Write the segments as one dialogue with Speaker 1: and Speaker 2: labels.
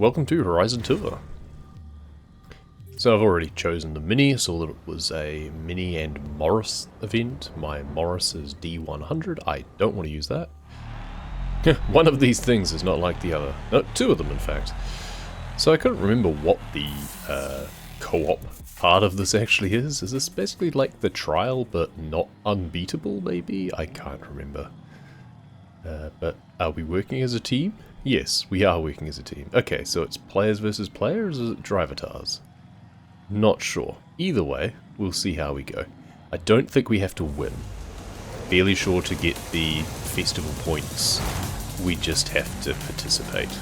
Speaker 1: welcome to Horizon Tour. So I've already chosen the Mini, saw that it was a Mini and Morris event. My Morris is D100, I don't want to use that. One of these things is not like the other. No, two of them in fact. So I couldn't remember what the co-op part of this actually is. Is this basically like the trial but not unbeatable maybe? I can't remember. But are we working as a team? Yes, we are working as a team. Okay, so it's players versus players, or is it drivatars? Not sure. Either way, we'll see how we go. I don't think we have to win. Fairly sure to get the festival points, we just have to participate.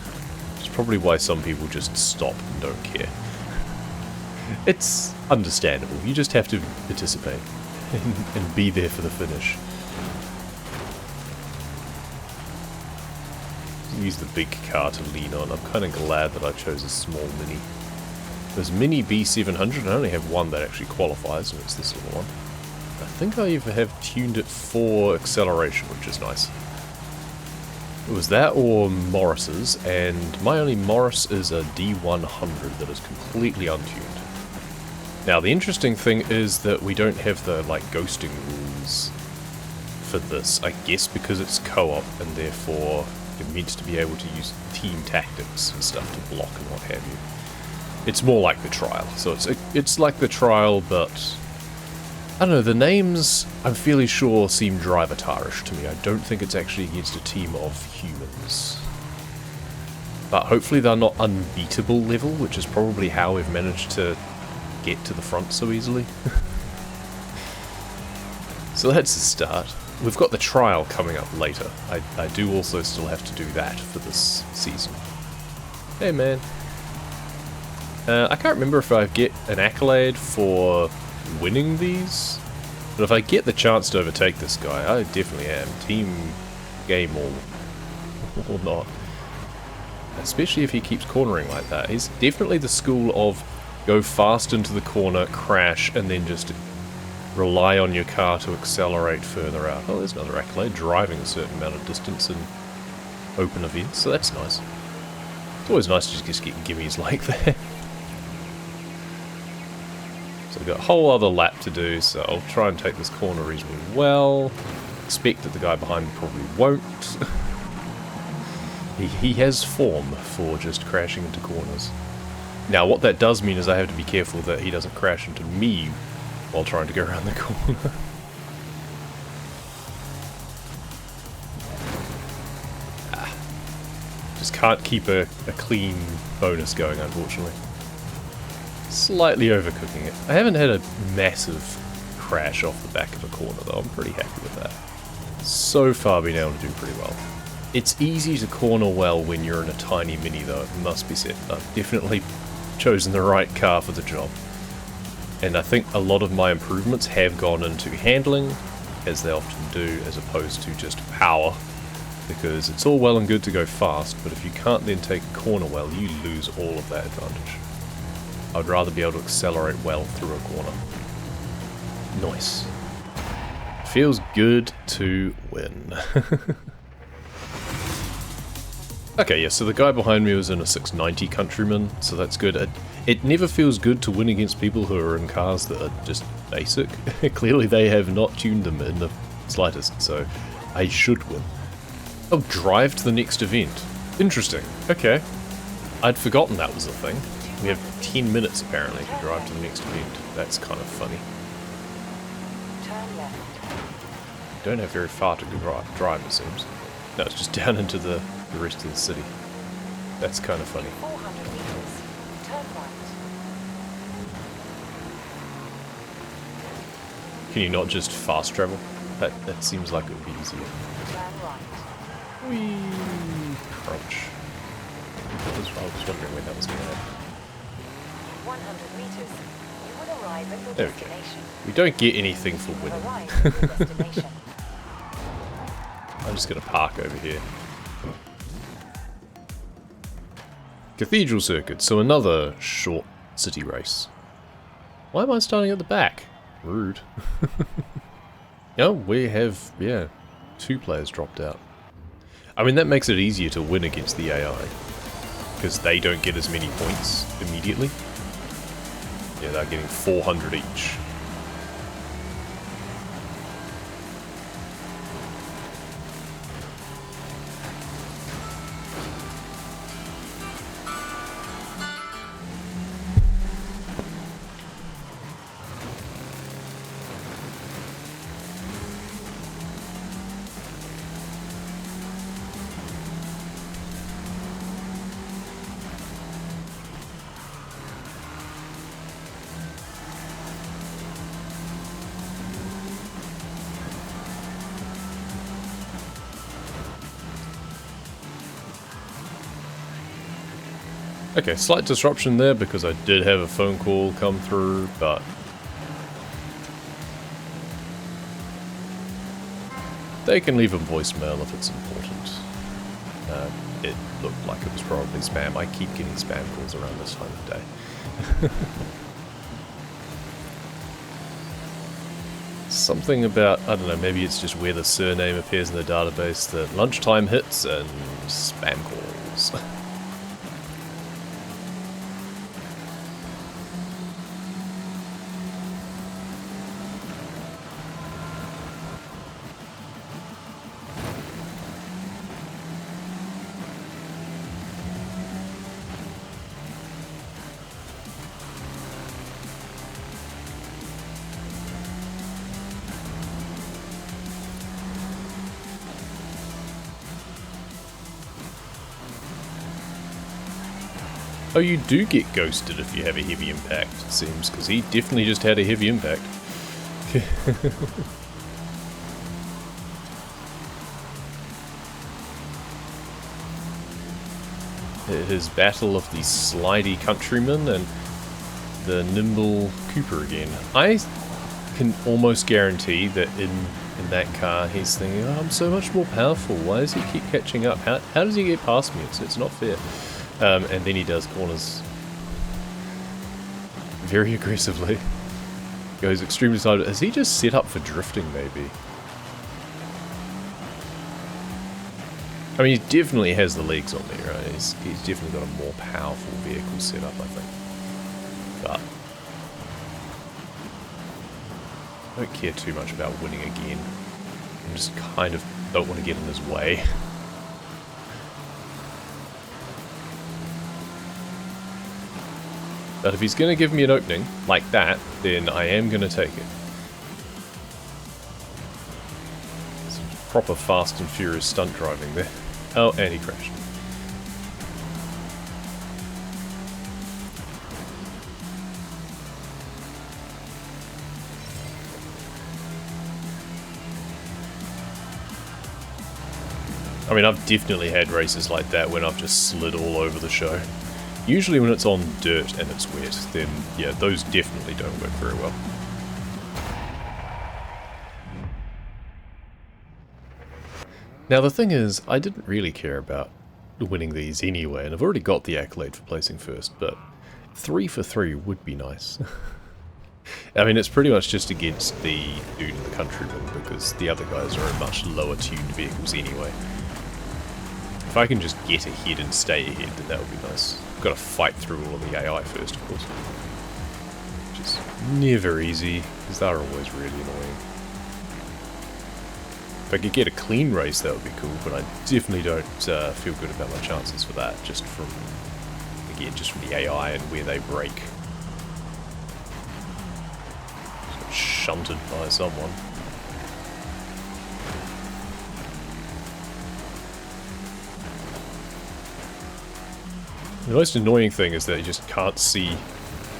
Speaker 1: It's probably why some people just stop and don't care. It's understandable. You just have to participate and be there for the finish. Use the big car to lean on. I'm kind of glad that I chose a small Mini. There's Mini B700, I only have one that actually qualifies, and it's this little one. I think I even have tuned it for acceleration, which is nice. It was that or Morris's, and my only Morris is a D100 that is completely untuned. Now the interesting thing is that we don't have the like ghosting rules for this, I guess because it's co-op and therefore you're meant to be able to use team tactics and stuff to block and what have you. It's more like the trial, so it's like the trial, but I don't know, the names I'm fairly sure seem drivatarish to me. I don't think it's actually against a team of humans. But hopefully they're not unbeatable level, which is probably how we've managed to get to the front so easily. So that's the start. We've got the trial coming up later. I do also still have to do that for this season. Hey man. I can't remember if I get an accolade for winning these, but if I get the chance to overtake this guy, I definitely am. Team game or not. Especially if he keeps cornering like that. He's definitely the school of go fast into the corner, crash, and then just rely on your car to accelerate further out. Oh, there's another accolade, driving a certain amount of distance in open events, so that's nice. It's always nice to just get gimmies like that. So I've got a whole other lap to do, so I'll try and take this corner reasonably well. Expect that the guy behind me probably won't. He has form for just crashing into corners. Now what that does mean is I have to be careful that he doesn't crash into me while trying to go around the corner. Just can't keep a clean bonus going, unfortunately. Slightly overcooking it. I haven't had a massive crash off the back of a corner though, I'm pretty happy with that. So far been able to do pretty well. It's easy to corner well when you're in a tiny Mini though, it must be said. I've definitely chosen the right car for the job. And I think a lot of my improvements have gone into handling, as they often do, as opposed to just power. Because it's all well and good to go fast, but if you can't then take a corner well, you lose all of that advantage. I'd rather be able to accelerate well through a corner. Nice. Feels good to win. Okay, yeah, so the guy behind me was in a 690 Countryman, so that's good. It never feels good to win against people who are in cars that are just basic. Clearly they have not tuned them in the slightest, so I should win. Oh, drive to the next event. Interesting. Okay. I'd forgotten that was a thing. We have 10 minutes apparently to drive to the next event. That's kind of funny. Don't have very far to drive, it seems. No, it's just down into the rest of the city. That's kind of funny.
Speaker 2: 400 meters. Turn right.
Speaker 1: Can you not just fast travel? That seems like it would be easier.
Speaker 2: Turn right.
Speaker 1: Whee! Crunch. I was wondering when that was going to happen.
Speaker 2: 100 meters. You will arrive at your
Speaker 1: There we go.
Speaker 2: destination.
Speaker 1: We don't get anything for winning.
Speaker 2: Arrive at your destination.
Speaker 1: I'm just going to park over here. Cathedral Circuit, so another short city race. Why am I starting at the back? Rude. Oh, we have, yeah, 2 players dropped out. I mean, that makes it easier to win against the AI. because they don't get as many points immediately. Yeah, they're getting 400 each. Okay, slight disruption there because I did have a phone call come through, but they can leave a voicemail if it's important. It looked like it was probably spam. I keep getting spam calls around this time of day. Something about, I don't know, maybe it's just where the surname appears in the database that lunchtime hits and spam calls. Oh, you do get ghosted if you have a heavy impact, it seems, because he definitely just had a heavy impact. His battle of the slidey countryman and the nimble Cooper again. I can almost guarantee that in that car he's thinking, oh, I'm so much more powerful, why does he keep catching up? How does he get past me? It's not fair. And then he does corners very aggressively. Goes extremely side. Is he just set up for drifting, maybe? I mean, he definitely has the legs on me, right? He's definitely got a more powerful vehicle setup, I think. But I don't care too much about winning again. I just kind of don't want to get in his way. But if he's going to give me an opening like that, then I am going to take it. Some proper fast and furious stunt driving there. Oh, and he crashed. I mean, I've definitely had races like that when I've just slid all over the show. Usually when it's on dirt and it's wet, then yeah, those definitely don't work very well. Now the thing is, I didn't really care about winning these anyway, and I've already got the accolade for placing first, but 3 for 3 would be nice. I mean, it's pretty much just against the dude in the countryman, because the other guys are in much lower tuned vehicles anyway. If I can just get ahead and stay ahead, then that would be nice. Got to fight through all of the AI first, of course. Which is never easy, because they're always really annoying. If I could get a clean race, that would be cool, but I definitely don't feel good about my chances for that, just from, again, just from the AI and where they break. Just got shunted by someone. The most annoying thing is that you just can't see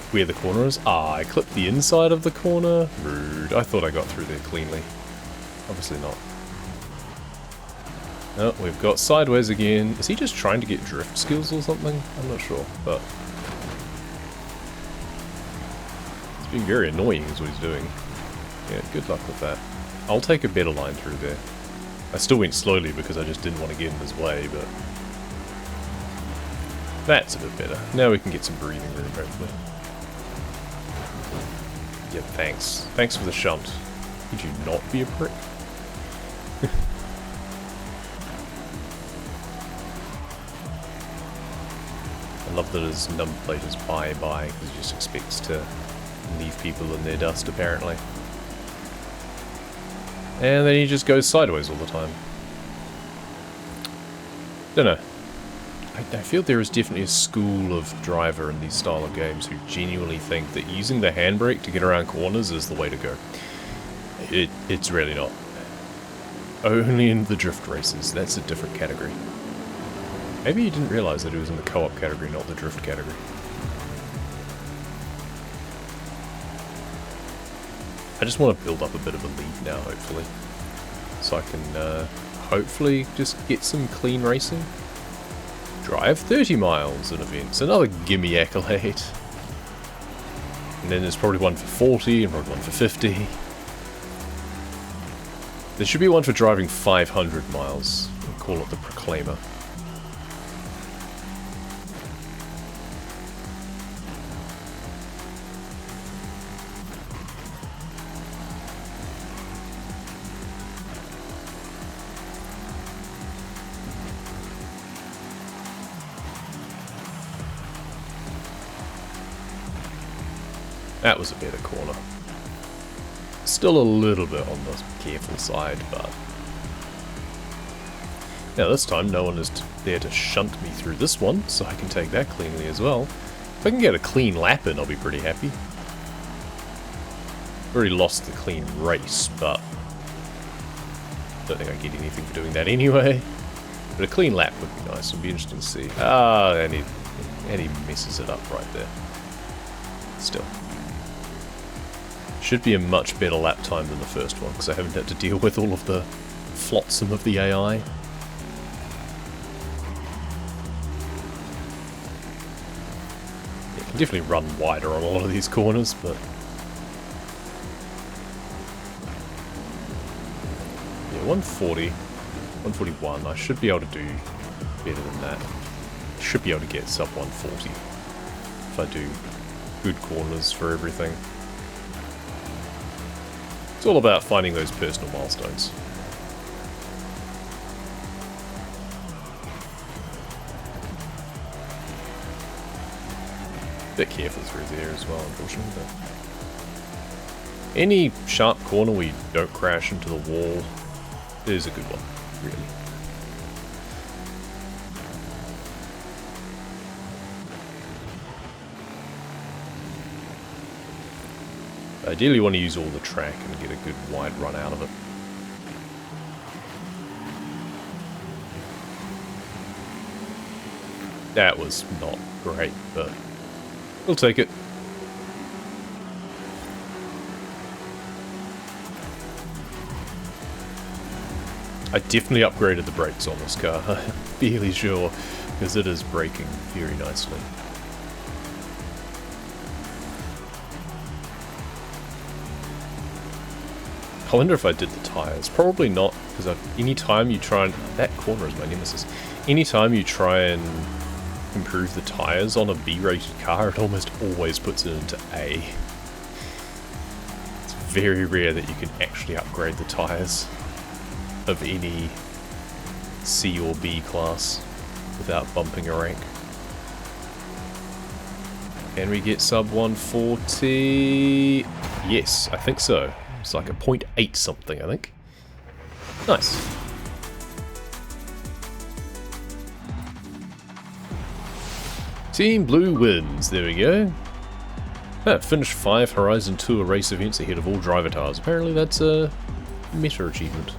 Speaker 1: where the corner is. Ah, I clipped the inside of the corner. Rude. I thought I got through there cleanly. Obviously not. Oh, we've got sideways again. Is he just trying to get drift skills or something? I'm not sure, but it's being very annoying is what he's doing. Yeah, good luck with that. I'll take a better line through there. I still went slowly because I just didn't want to get in his way, but that's a bit better. Now we can get some breathing room, hopefully. Yep, thanks. Thanks for the shunt. Could you not be a prick? I love that his number plate is bye-bye, because he just expects to leave people in their dust, apparently. And then he just goes sideways all the time. Don't know. I feel there is definitely a school of driver in these style of games who genuinely think that using the handbrake to get around corners is the way to go. It's really not. Only in the drift races, that's a different category. Maybe you didn't realise that it was in the co-op category, not the drift category. I just want to build up a bit of a lead now, hopefully. So I can, hopefully, just get some clean racing. Drive 30 miles in events, another gimme accolade. And then there's probably one for 40, and probably one for 50. There should be one for driving 500 miles. We'll call it the Proclaimer. That was a better corner. Still a little bit on the careful side, but... Now this time no one is there to shunt me through this one, so I can take that cleanly as well. If I can get a clean lap in, I'll be pretty happy. Already lost the clean race, but... don't think I get anything for doing that anyway. But a clean lap would be nice, it'd be interesting to see. Ah, and he messes it up right there. Still. Should be a much better lap time than the first one, because I haven't had to deal with all of the flotsam of the AI. Yeah, can definitely run wider on a lot of these corners, but... yeah, 140, 141, I should be able to do better than that. Should be able to get sub 140 if I do good corners for everything. It's all about finding those personal milestones. Bit careful through there as well, unfortunately. But any sharp corner where you don't crash into the wall is a good one, really. Ideally you want to use all the track and get a good wide run out of it. That was not great, but we'll take it. I definitely upgraded the brakes on this car, I'm fairly sure, because it is braking very nicely. I wonder if I did the tyres. Probably not, because any time you try and... that corner is my nemesis. Any time you try and improve the tyres on a B-rated car, it almost always puts it into A. It's very rare that you can actually upgrade the tyres of any C or B class without bumping a rank. Can we get sub 140? Yes, I think so. It's like a 0.8 something, I think. Nice. Team Blue wins. There we go. Finished 5 Horizon Tour race events ahead of all driver tires. Apparently that's a meta achievement.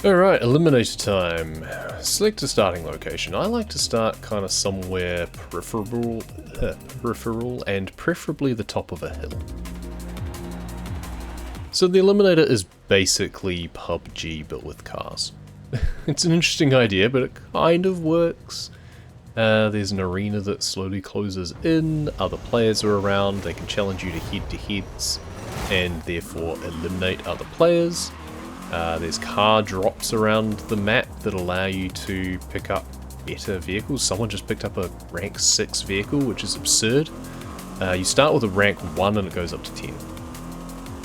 Speaker 1: Alright, Eliminator time. Select a starting location. I like to start kind of somewhere peripheral and preferably the top of a hill. So the Eliminator is basically PUBG but with cars. It's an interesting idea, but it kind of works. There's an arena that slowly closes in, other players are around, they can challenge you to head-to-heads and therefore eliminate other players. There's car drops around the map that allow you to pick up better vehicles. Someone just picked up a rank 6 vehicle, which is absurd. You start with a rank 1 and it goes up to 10.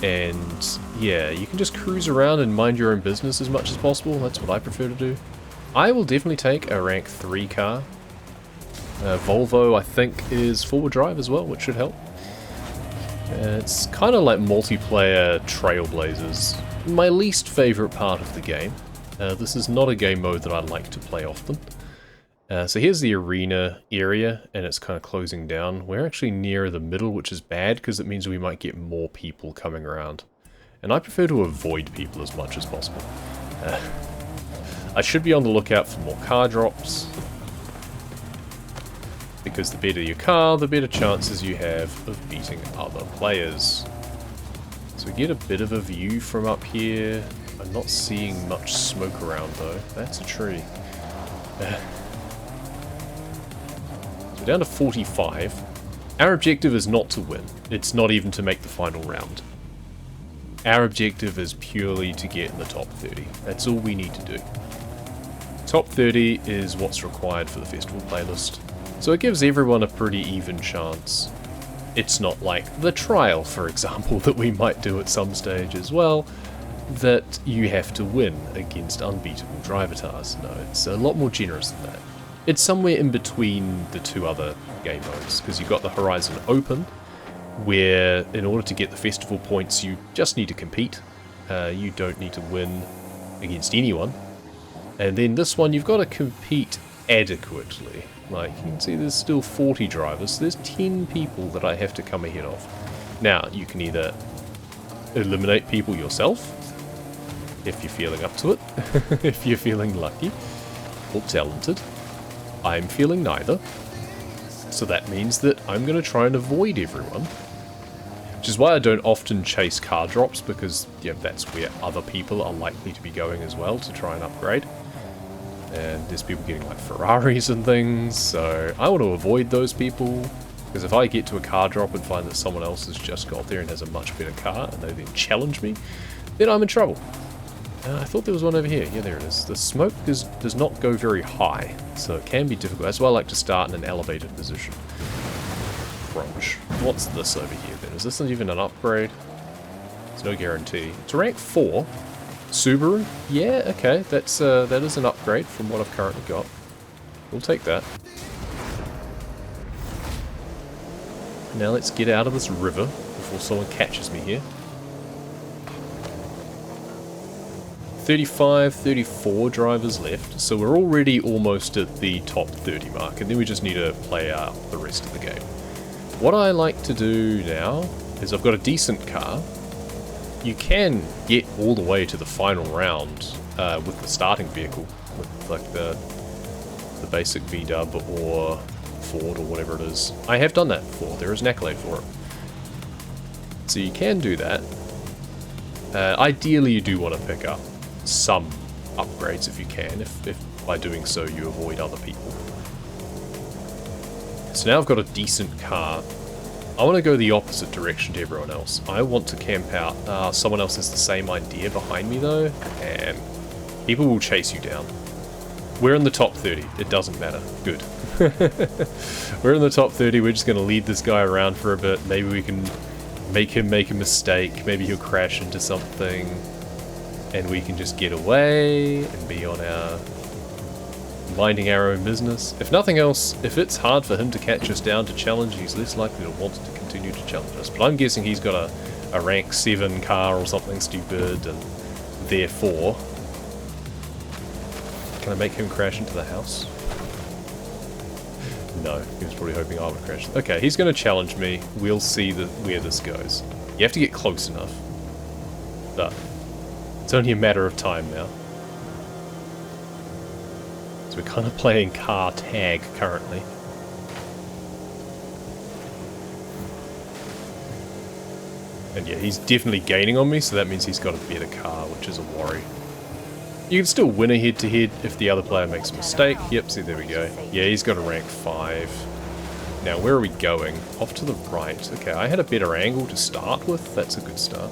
Speaker 1: And yeah, you can just cruise around and mind your own business as much as possible. That's what I prefer to do. I will definitely take a rank 3 car. Volvo, I think, is four-wheel drive as well, which should help. It's kind of like multiplayer Trailblazers. My least favourite part of the game. This is not a game mode that I like to play often. So here's the arena area, and it's kind of closing down. We're actually near the middle, which is bad, because it means we might get more people coming around. And I prefer to avoid people as much as possible. I should be on the lookout for more car drops, because the better your car, the better chances you have of beating other players. So we get a bit of a view from up here. I'm not seeing much smoke around though. That's a tree. So we're down to 45. Our objective is not to win. It's not even to make the final round. Our objective is purely to get in the top 30. That's all we need to do. Top 30 is what's required for the festival playlist. So it gives everyone a pretty even chance. It's not like the trial, for example, that we might do at some stage as well, that you have to win against unbeatable drivatars. No, it's a lot more generous than that. It's somewhere in between the two other game modes, because you've got the Horizon Open, where in order to get the festival points you just need to compete. You don't need to win against anyone. And then this one you've got to compete adequately. Like, you can see there's still 40 drivers, so there's 10 people that I have to come ahead of. Now, you can either eliminate people yourself, if you're feeling up to it, if you're feeling lucky, or talented. I'm feeling neither. So that means that I'm going to try and avoid everyone. Which is why I don't often chase car drops, because that's where other people are likely to be going as well to try and upgrade. And there's people getting like Ferraris and things, so I want to avoid those people, because if I get to a car drop and find that someone else has just got there and has a much better car, and they then challenge me, then I'm in trouble. I thought there was one over here. Yeah, there it is. The smoke does not go very high, so it can be difficult. That's why I like to start in an elevated position. Crunch. What's this over here then? Is this even an upgrade? There's no guarantee. It's rank 4. Subaru? Yeah, okay, that is an upgrade from what I've currently got. We'll take that. Now let's get out of this river before someone catches me here. 35, 34 drivers left, so we're already almost at the top 30 mark, and then we just need to play out the rest of the game. What I like to do now is I've got a decent car. You can get all the way to the final round with the starting vehicle, with like the basic V-dub or Ford or whatever it is. I have done that before. There is an accolade for it. So you can do that. Ideally, you do want to pick up some upgrades if you can, if by doing so you avoid other people. So now I've got a decent car. I want to go the opposite direction to everyone else. I want to camp out. Someone else has the same idea behind me though, and people will chase you down. We're in the top 30. It doesn't matter. Good. We're in the top 30. We're just going to lead this guy around for a bit. Maybe we can make him make a mistake. Maybe he'll crash into something, and we can just get away and be on our minding our own business. If nothing else, if it's hard for him to catch us down to challenge, he's less likely to want to continue to challenge us. But I'm guessing he's got a rank 7 car or something stupid, and therefore... Can I make him crash into the house? No, he was probably hoping I would crash. Okay, he's going to challenge me. We'll see where this goes. You have to get close enough. But it's only a matter of time now. So we're kind of playing car tag currently. And yeah, he's definitely gaining on me, so that means he's got a better car, which is a worry. You can still win a head-to-head if the other player makes a mistake. Yep, see, there we go. Yeah, he's got a rank 5. Now, where are we going? Off to the right. Okay, I had a better angle to start with. That's a good start.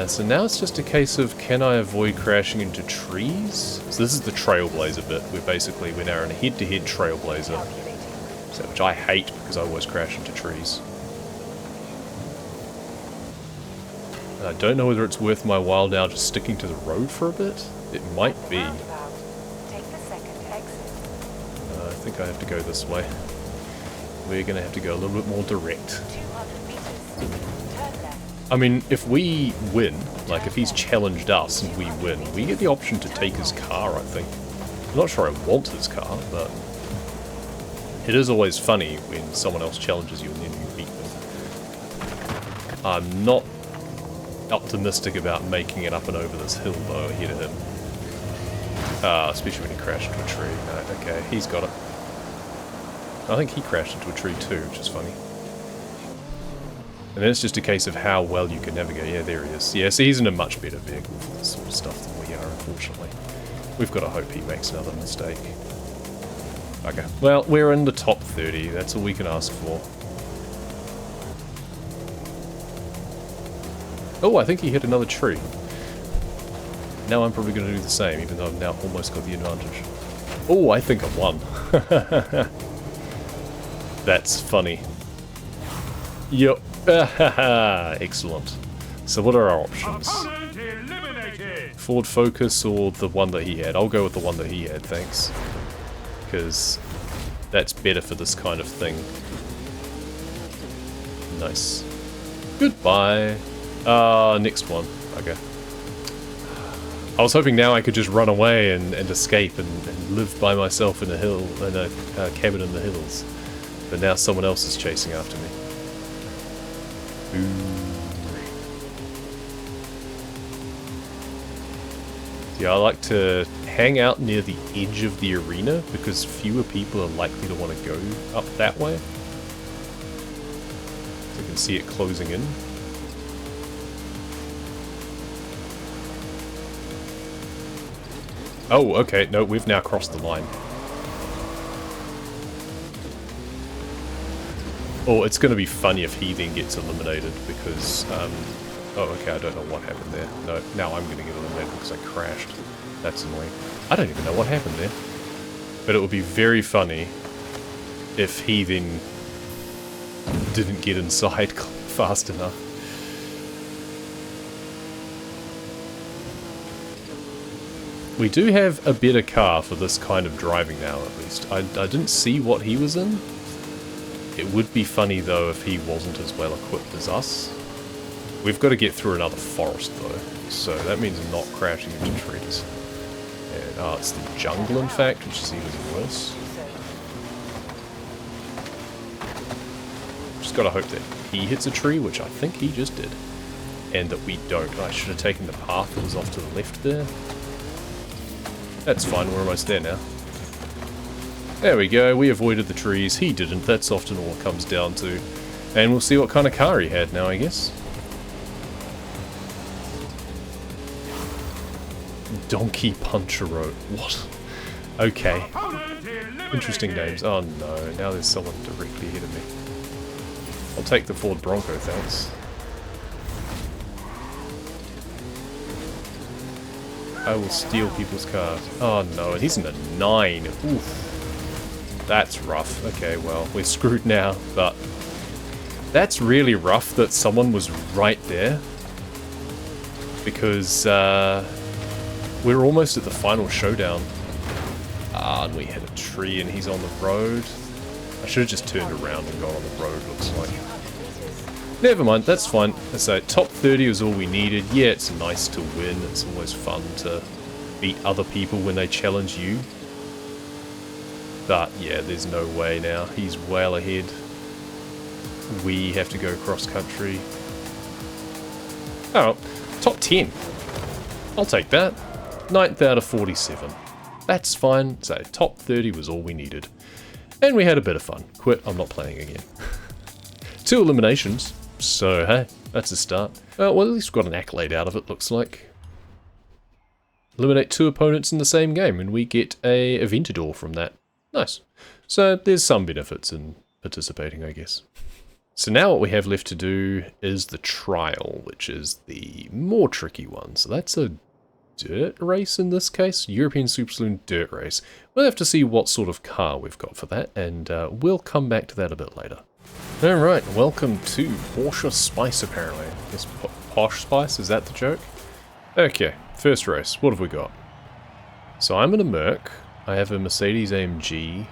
Speaker 1: So now it's just a case of, can I avoid crashing into trees? So this is the Trailblazer bit, where basically we're now in a head-to-head Trailblazer, so, which I hate because I always crash into trees. I don't know whether it's worth my while now just sticking to the road for a bit. It might be.
Speaker 2: Take the second exit.
Speaker 1: I think I have to go this way. We're going to have to go a little bit more direct.
Speaker 2: 200 meters. Turn left.
Speaker 1: I mean, if we win, like if he's challenged us and we win, we get the option to take his car, I think. I'm not sure I want his car, but it is always funny when someone else challenges you and then you beat them. I'm not optimistic about making it up and over this hill though ahead of him. Especially when he crashed into a tree. No, okay, he's got it. I think he crashed into a tree too, which is funny. And then it's just a case of how well you can navigate. Yeah, there he is. Yeah, so he's in a much better vehicle for this sort of stuff than we are, unfortunately. We've got to hope he makes another mistake. Okay, well, we're in the top 30. That's all we can ask for. Oh, I think he hit another tree. Now I'm probably going to do the same, even though I've now almost got the advantage. Oh, I think I won. That's funny. Yep. Excellent. So what are our options? Ford Focus or the one that he had? I'll go with the one that he had, thanks. Because that's better for this kind of thing. Nice. Goodbye. Next one. Okay. I was hoping now I could just run away and escape and live by myself in a hill, in a cabin in the hills. But now someone else is chasing after me. Ooh. Yeah, I like to hang out near the edge of the arena because fewer people are likely to want to go up that way. So you can see it closing in. Oh, okay, no, we've now crossed the line. Oh, it's going to be funny if he then gets eliminated because, oh, okay, I don't know what happened there. No, now I'm going to get eliminated because I crashed. That's annoying. I don't even know what happened there. But it would be very funny if he then didn't get inside fast enough. We do have a better car for this kind of driving now, at least. I didn't see what he was in. It would be funny, though, if he wasn't as well equipped as us. We've got to get through another forest, though, so that means not crashing into trees. And, it's the jungle, in fact, which is even worse. Just got to hope that he hits a tree, which I think he just did. And that we don't. I should have taken the path that was off to the left there. That's fine, we're almost there now. There we go, we avoided the trees, he didn't, that's often all it comes down to. And we'll see what kind of car he had now, I guess. Donkey Punchero, what? Okay. Interesting names. Oh no, now there's someone directly ahead of me. I'll take the Ford Bronco, thanks. I will steal people's cars. Oh no, and he's in a 9. Oof. That's rough. Okay, well, we're screwed now, but that's really rough that someone was right there. Because we're almost at the final showdown. And we hit a tree and he's on the road. I should have just turned around and gone on the road, looks like. Never mind, that's fine. So top 30 was all we needed. Yeah, it's nice to win. It's always fun to beat other people when they challenge you. But yeah, there's no way now. He's well ahead. We have to go cross country. Oh, top 10. I'll take that. 9th out of 47. That's fine. So top 30 was all we needed. And we had a bit of fun. Quit, I'm not playing again. 2 eliminations. So, hey, that's a start. Well, at least we got an accolade out of it, looks like. Eliminate 2 opponents in the same game, and we get a Aventador from that. Nice. So, there's some benefits in participating, I guess. So now what we have left to do is the trial, which is the more tricky one. So that's a dirt race in this case. European Super Saloon dirt race. We'll have to see what sort of car we've got for that, and we'll come back to that a bit later. Alright, welcome to Porsche Spice, apparently. Is Porsche Spice, is that the joke? Okay, first race, what have we got? So I'm in a Merc, I have a Mercedes AMG,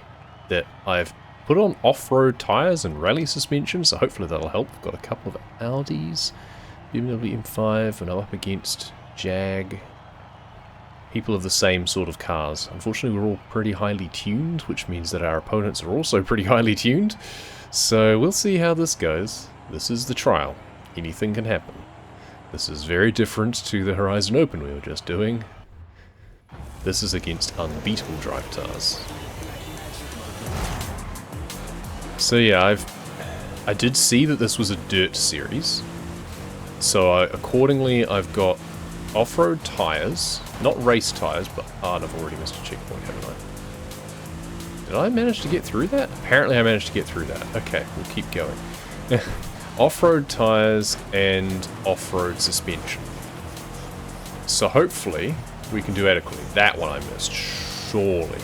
Speaker 1: that I've put on off-road tyres and rally suspension, so hopefully that'll help. We've got a couple of Audis, BMW M5, and I'm up against Jag. People of the same sort of cars. Unfortunately, we're all pretty highly tuned, which means that our opponents are also pretty highly tuned. So we'll see how this goes. This is the trial. Anything can happen. This is very different to the Horizon Open we were just doing. This is against Unbeatable drive tires. So yeah, I did see that this was a dirt series. So accordingly, I've got off-road tyres, not race tyres, but I've already missed a checkpoint, haven't I? Did I manage to get through that? Apparently I managed to get through that. Okay, we'll keep going. Off-road tyres and off-road suspension. So hopefully we can do adequately. That one I missed, surely.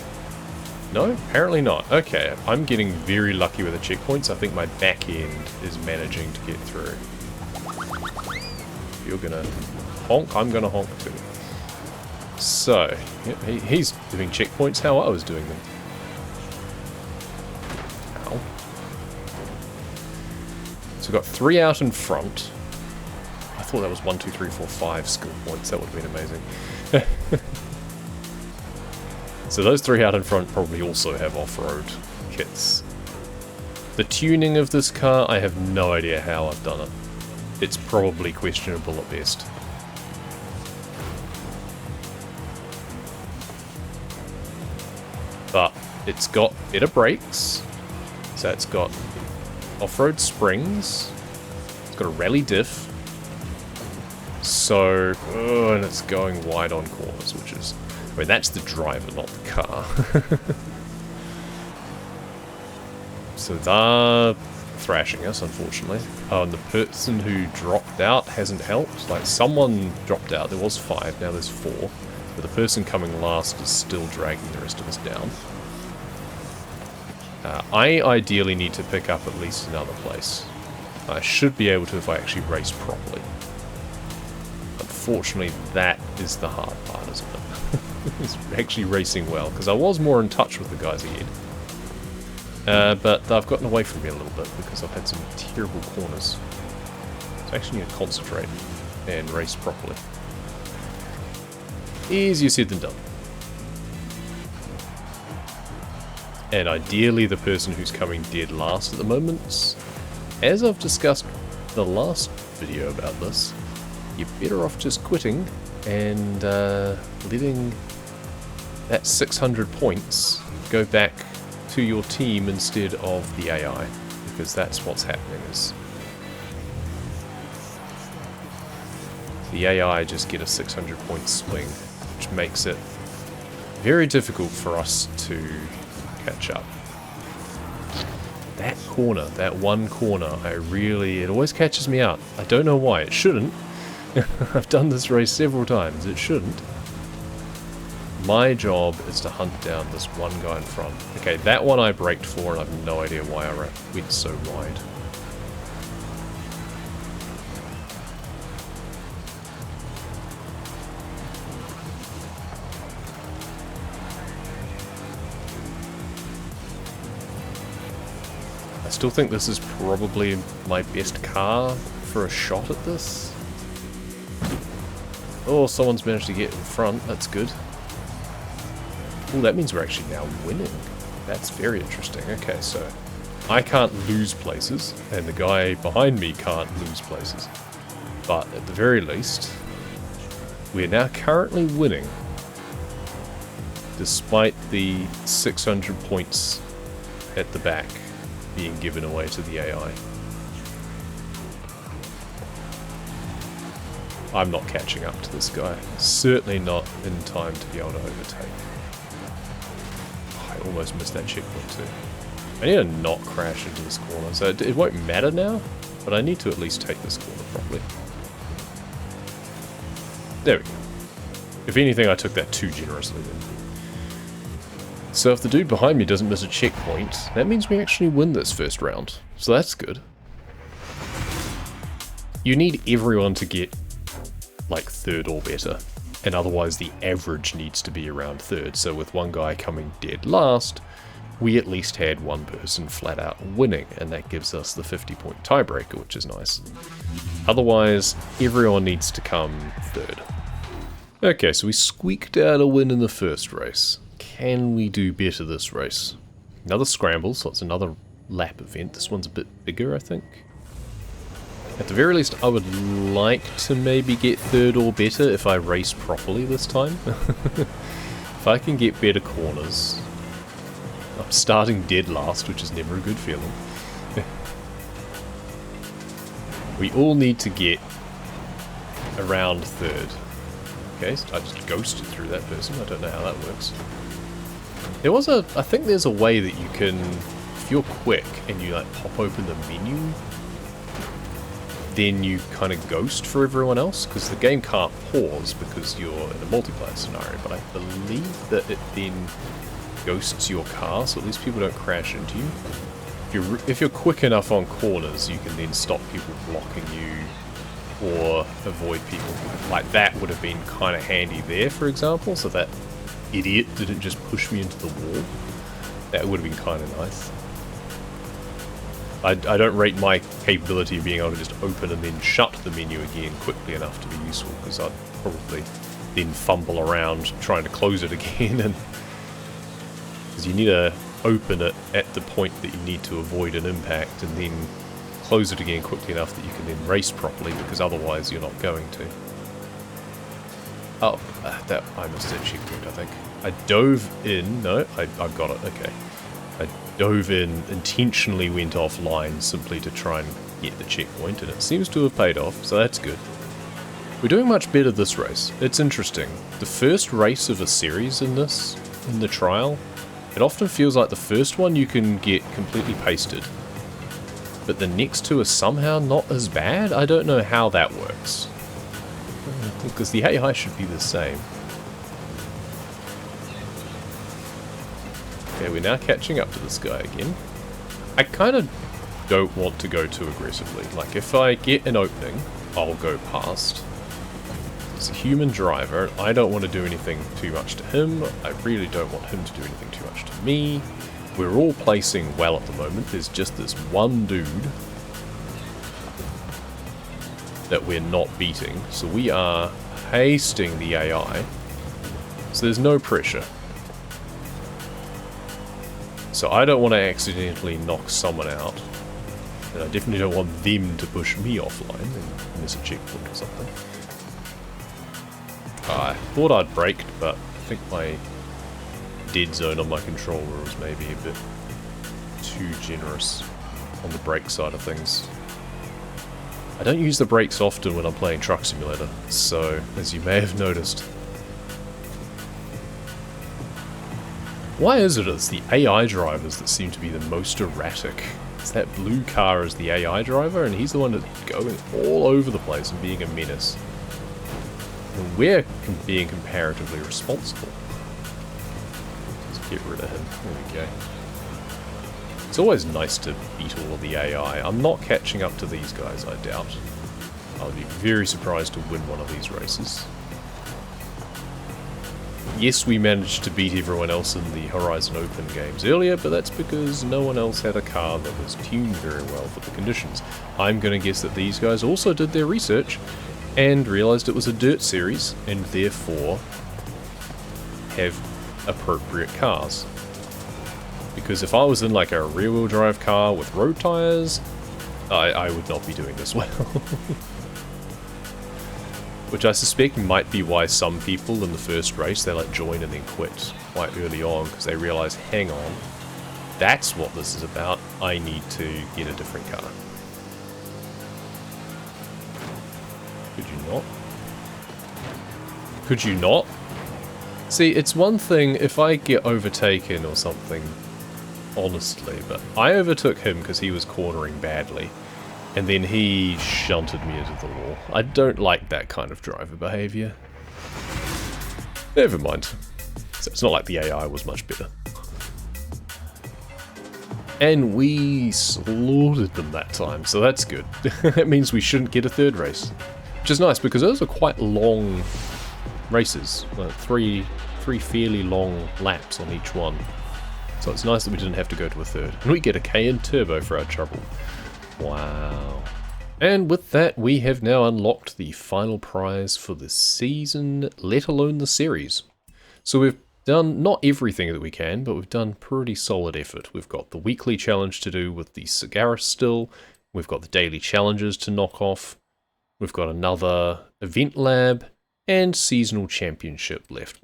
Speaker 1: No, apparently not. Okay, I'm getting very lucky with the checkpoints. I think my back end is managing to get through. You're gonna honk, I'm gonna honk too. So, yep, he's doing checkpoints how I was doing them. Ow. So we've got 3 out in front. I thought that was 1, 2, 3, 4, 5 skill points. That would have been amazing. So those 3 out in front probably also have off-road kits. The tuning of this car, I have no idea how I've done it. It's probably questionable at best. But it's got better brakes. So it's got off-road springs. It's got a rally diff. So, and it's going wide on corners, which is... I mean, that's the driver, not the car. So they're thrashing us, unfortunately. And the person who dropped out hasn't helped. Like, someone dropped out. There was 5, now there's 4. But the person coming last is still dragging the rest of us down. I ideally need to pick up at least another place. I should be able to if I actually race properly. Unfortunately, that is the hard part, isn't it? It's actually racing well, because I was more in touch with the guys ahead. But they've gotten away from me a little bit because I've had some terrible corners. So I actually need to concentrate and race properly. Easier said than done. And ideally the person who's coming dead last at the moment, as I've discussed the last video about this, you're better off just quitting and letting that 600 points go back to your team instead of the AI, because that's what's happening. Is the AI just get a 600 point swing, which makes it very difficult for us to catch up. That corner, that one corner, it always catches me out. I don't know why. It shouldn't. I've done this race several times. It shouldn't. My job is to hunt down this one guy in front. Okay, that one I braked for, and I have no idea why I went so wide. I still think this is probably my best car for a shot at this. Oh, someone's managed to get in front. That's good. Oh, that means we're actually now winning. That's very interesting. Okay, so I can't lose places, and the guy behind me can't lose places. But at the very least, we're now currently winning, despite the 600 points at the back being given away to the AI. I'm not catching up to this guy. Certainly not in time to be able to overtake. I almost missed that checkpoint too. I need to not crash into this corner, so it won't matter now, but I need to at least take this corner properly. There we go. If anything, I took that too generously then. So if the dude behind me doesn't miss a checkpoint, that means we actually win this first round. So that's good. You need everyone to get like 3rd or better, and otherwise the average needs to be around 3rd. So with one guy coming dead last, we at least had one person flat out winning, and that gives us the 50-point tiebreaker, which is nice. Otherwise, everyone needs to come third. Okay, so we squeaked out a win in the first race. Can we do better this race? Another scramble, so it's another lap event. This one's a bit bigger, I think. At the very least, I would like to maybe get third or better if I race properly this time. If I can get better corners. I'm starting dead last, which is never a good feeling. We all need to get around third. Okay, so I just ghosted through that person. I don't know how that works. I think there's a way that you can, if you're quick and you like pop open the menu, then you kind of ghost for everyone else, because the game can't pause because you're in a multiplayer scenario, but I believe that it then ghosts your car, so at least people don't crash into you. If you're quick enough on corners, you can then stop people blocking you or avoid people. Like that would have been kind of handy there, for example, so that idiot didn't just push me into the wall. That would have been kind of nice. I don't rate my capability of being able to just open and then shut the menu again quickly enough to be useful, because I'd probably then fumble around trying to close it again, and because you need to open it at the point that you need to avoid an impact and then close it again quickly enough that you can then race properly, because otherwise you're not going to. Oh, that I missed a checkpoint, I think. I dove in. No, I've got it. Okay. I dove in, intentionally went offline simply to try and get the checkpoint, and it seems to have paid off, so that's good. We're doing much better this race. It's interesting. The first race of a series in the trial, it often feels like the first one you can get completely pasted, but the next two are somehow not as bad. I don't know how that works, because the AI should be the same. Okay, we're now catching up to this guy again. I kind of don't want to go too aggressively. Like, if I get an opening, I'll go past. It's a human driver. I don't want to do anything too much to him. I really don't want him to do anything too much to me. We're all placing well at the moment. There's just this one dude that we're not beating. So we are hasting the AI. So there's no pressure. So I don't want to accidentally knock someone out. And I definitely don't want them to push me offline and miss a checkpoint or something. I thought I'd braked, but I think my dead zone on my controller was maybe a bit too generous on the brake side of things. I don't use the brakes often when I'm playing Truck Simulator, so as you may have noticed. Why is it it's the AI drivers that seem to be the most erratic? It's that blue car is the AI driver, and he's the one that's going all over the place and being a menace. And we're being comparatively responsible. Let's get rid of him. There we go. It's always nice to beat all of the AI. I'm not catching up to these guys, I doubt. I would be very surprised to win one of these races. Yes, we managed to beat everyone else in the Horizon Open games earlier, but that's because no one else had a car that was tuned very well for the conditions. I'm going to guess that these guys also did their research and realised it was a dirt series, and therefore have appropriate cars. Because if I was in like a rear-wheel drive car with road tyres, I would not be doing this well. Which I suspect might be why some people in the first race, they like join and then quit quite early on, because they realise, hang on, that's what this is about, I need to get a different car. Could you not? Could you not? See, it's one thing if I get overtaken or something, honestly, but I overtook him because he was cornering badly. And then he shunted me into the wall. I don't like that kind of driver behaviour. Never mind. So it's not like the AI was much better. And we slaughtered them that time, so that's good. That means we shouldn't get a third race. Which is nice, because those are quite long races. Like three fairly long laps on each one. So it's nice that we didn't have to go to a third. And we get a K in turbo for our trouble. Wow. And with that, we have now unlocked the final prize for the season, let alone the series. So we've done not everything that we can, but we've done pretty solid effort. We've got the weekly challenge to do with the Cigaris still. We've got the daily challenges to knock off. We've got another event lab and seasonal championship left.